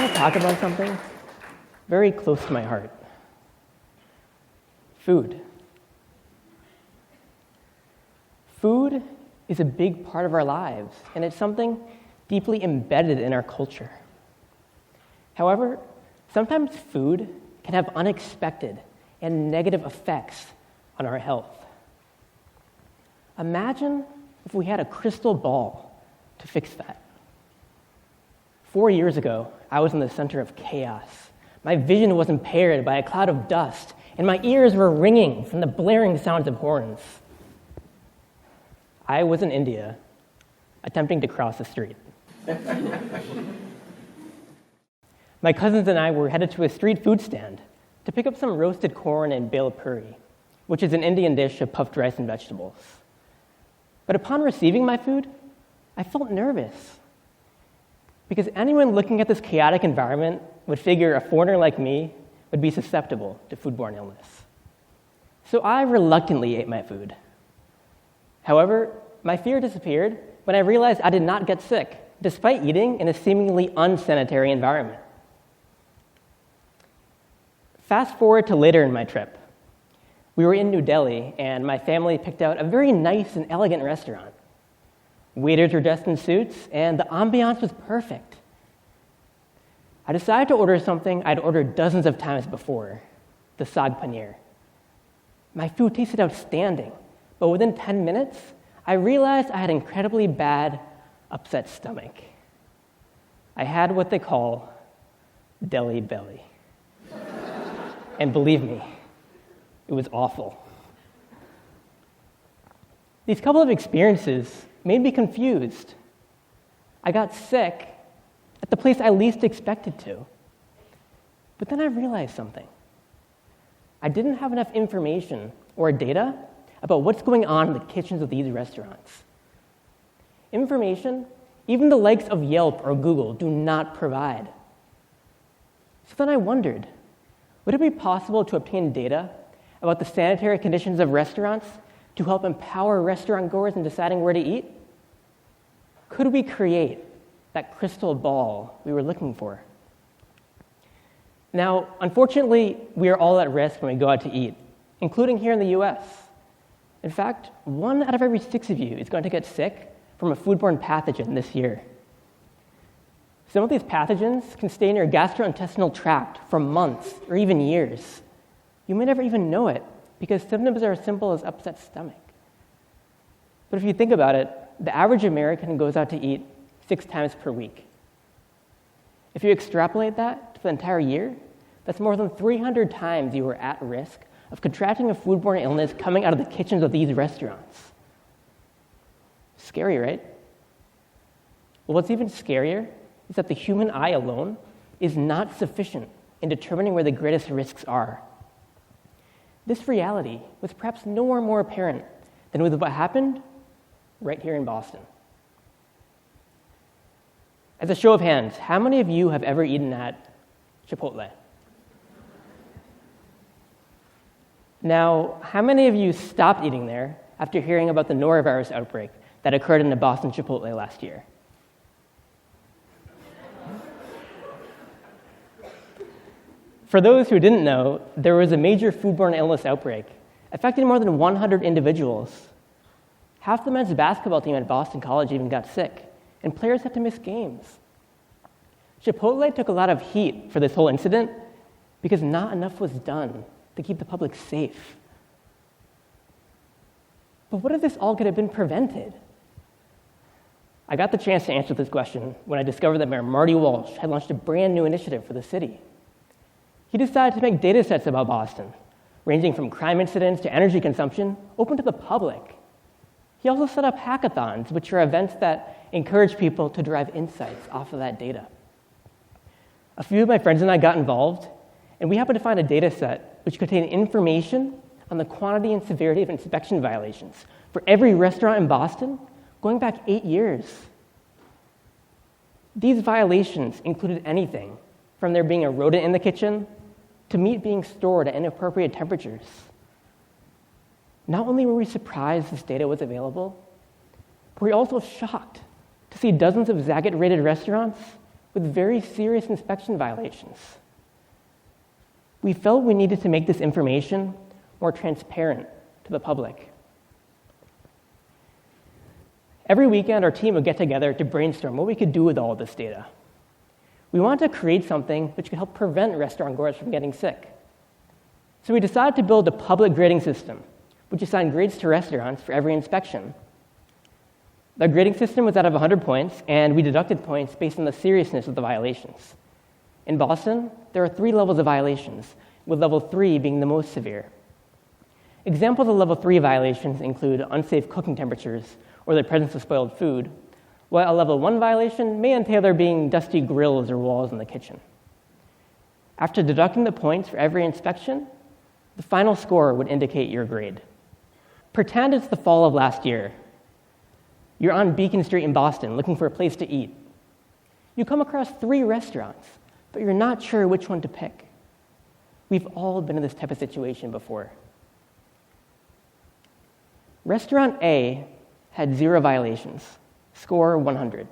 want to talk about something very close to my heart. Food. Food is a big part of our lives, and it's something deeply embedded in our culture. However, sometimes food can have unexpected and negative effects on our health. Imagine if we had a crystal ball to fix that. 4 years ago, I was in the center of chaos. My vision was impaired by a cloud of dust, and my ears were ringing from the blaring sounds of horns. I was in India, attempting to cross the street. My cousins and I were headed to a street food stand to pick up some roasted corn and bel puri, which is an Indian dish of puffed rice and vegetables. But upon receiving my food, I felt nervous, because anyone looking at this chaotic environment would figure a foreigner like me would be susceptible to foodborne illness. So I reluctantly ate my food. However, my fear disappeared when I realized I did not get sick, despite eating in a seemingly unsanitary environment. Fast forward to later in my trip. We were in New Delhi, and my family picked out a very nice and elegant restaurant. Waiters were dressed in suits, and the ambiance was perfect. I decided to order something I'd ordered dozens of times before, the saag paneer. My food tasted outstanding, but within 10 minutes, I realized I had incredibly bad, upset stomach. I had what they call Delhi belly. And believe me, it was awful. These couple of experiences made me confused. I got sick at the place I least expected to. But then I realized something. I didn't have enough information or data about what's going on in the kitchens of these restaurants. Information even the likes of Yelp or Google do not provide. So then I wondered, would it be possible to obtain data about the sanitary conditions of restaurants to help empower restaurant goers in deciding where to eat? Could we create that crystal ball we were looking for? Now, unfortunately, we are all at risk when we go out to eat, including here in the US. In fact, 1 out of every 6 of you is going to get sick from a foodborne pathogen this year. Some of these pathogens can stay in your gastrointestinal tract for months or even years. You may never even know it because symptoms are as simple as upset stomach. But if you think about it, the average American goes out to eat 6 times per week. If you extrapolate that to the entire year, that's more than 300 times you are at risk of contracting a foodborne illness coming out of the kitchens of these restaurants. Scary, right? Well, what's even scarier is that the human eye alone is not sufficient in determining where the greatest risks are. This reality was perhaps nowhere more apparent than with what happened right here in Boston. As a show of hands, how many of you have ever eaten at Chipotle? Now, how many of you stopped eating there after hearing about the norovirus outbreak that occurred in the Boston Chipotle last year? For those who didn't know, there was a major foodborne illness outbreak affecting more than 100 individuals. Half the men's basketball team at Boston College even got sick, and players had to miss games. Chipotle took a lot of heat for this whole incident because not enough was done to keep the public safe. But what if this all could have been prevented? I got the chance to answer this question when I discovered that Mayor Marty Walsh had launched a brand new initiative for the city. He decided to make data sets about Boston, ranging from crime incidents to energy consumption, open to the public. He also set up hackathons, which are events that encourage people to derive insights off of that data. A few of my friends and I got involved, and we happened to find a data set which contained information on the quantity and severity of inspection violations for every restaurant in Boston going back 8 years. These violations included anything from there being a rodent in the kitchen to meat being stored at inappropriate temperatures. Not only were we surprised this data was available, but we were also shocked to see dozens of Zagat-rated restaurants with very serious inspection violations. We felt we needed to make this information more transparent to the public. Every weekend, our team would get together to brainstorm what we could do with all of this data. We wanted to create something which could help prevent restaurant goers from getting sick. So we decided to build a public grading system, which assigned grades to restaurants for every inspection. The grading system was out of 100 points, and we deducted points based on the seriousness of the violations. In Boston, there are 3 levels of violations, with level 3 being the most severe. Examples of level 3 violations include unsafe cooking temperatures or the presence of spoiled food, while a level 1 violation may entail there being dusty grills or walls in the kitchen. After deducting the points for every inspection, the final score would indicate your grade. Pretend it's the fall of last year. You're on Beacon Street in Boston looking for a place to eat. You come across 3 restaurants, but you're not sure which one to pick. We've all been in this type of situation before. Restaurant A had 0 violations, score 100.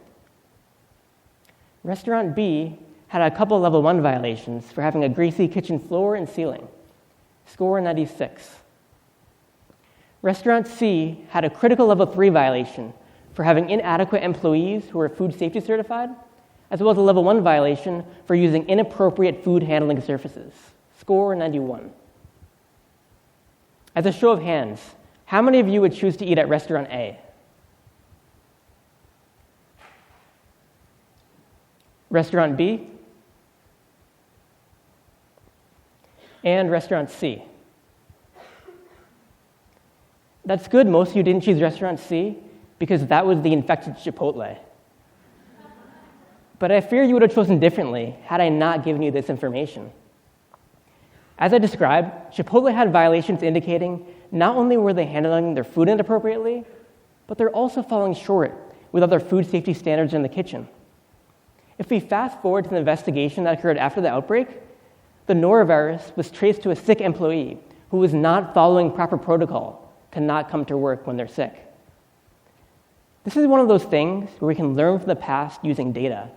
Restaurant B had a couple level 1 violations for having a greasy kitchen floor and ceiling, score 96. Restaurant C had a critical level 3 violation for having inadequate employees who were food safety certified, as well as a level 1 violation for using inappropriate food handling surfaces, score 91. As a show of hands, how many of you would choose to eat at restaurant A? Restaurant B? And restaurant C? That's good most of you didn't choose restaurant C because that was the infected Chipotle. But I fear you would have chosen differently had I not given you this information. As I described, Chipotle had violations indicating not only were they handling their food inappropriately, but they're also falling short with other food safety standards in the kitchen. If we fast forward to the investigation that occurred after the outbreak, the norovirus was traced to a sick employee who was not following proper protocol to not come to work when they're sick. This is one of those things where we can learn from the past using data,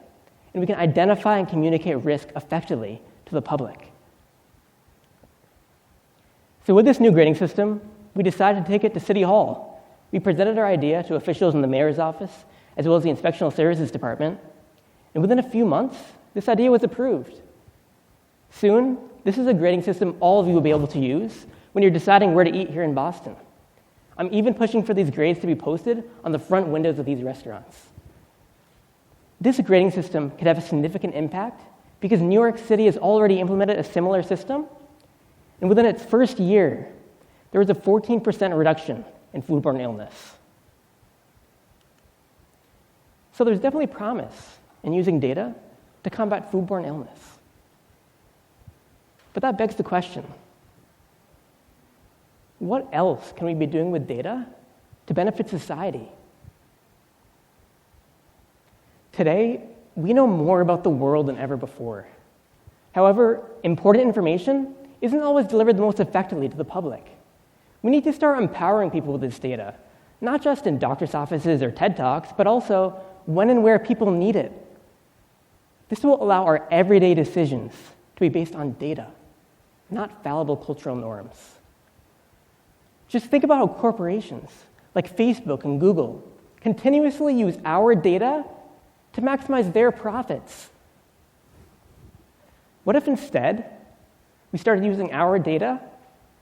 and we can identify and communicate risk effectively to the public. So with this new grading system, we decided to take it to City Hall. We presented our idea to officials in the mayor's office, as well as the Inspectional Services Department, and within a few months, this idea was approved. Soon, this is a grading system all of you will be able to use when you're deciding where to eat here in Boston. I'm even pushing for these grades to be posted on the front windows of these restaurants. This grading system could have a significant impact because New York City has already implemented a similar system, and within its first year, there was a 14% reduction in foodborne illness. So there's definitely promise in using data to combat foodborne illness. But that begs the question, what else can we be doing with data to benefit society? Today, we know more about the world than ever before. However, important information isn't always delivered the most effectively to the public. We need to start empowering people with this data, not just in doctor's offices or TED Talks, but also when and where people need it. This will allow our everyday decisions to be based on data, not fallible cultural norms. Just think about how corporations like Facebook and Google continuously use our data to maximize their profits. What if instead we started using our data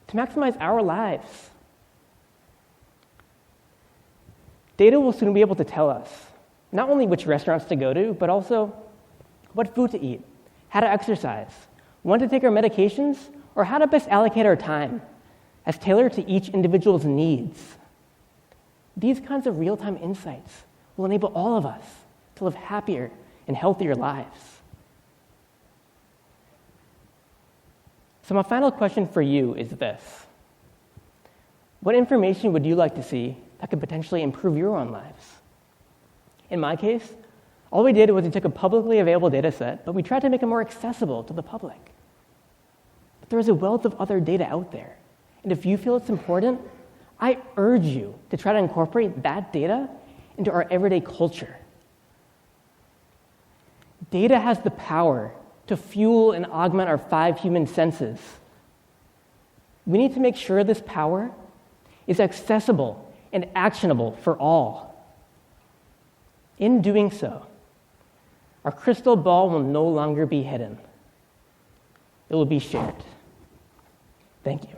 to maximize our lives? Data will soon be able to tell us not only which restaurants to go to, but also what food to eat, how to exercise, when to take our medications, or how to best allocate our time as tailored to each individual's needs. These kinds of real-time insights will enable all of us to live happier and healthier lives. So my final question for you is this. What information would you like to see that could potentially improve your own lives? In my case, all we did was we took a publicly available data set, but we tried to make it more accessible to the public. But there is a wealth of other data out there. And if you feel it's important, I urge you to try to incorporate that data into our everyday culture. Data has the power to fuel and augment our 5 human senses. We need to make sure this power is accessible and actionable for all. In doing so, our crystal ball will no longer be hidden. It will be shared. Thank you.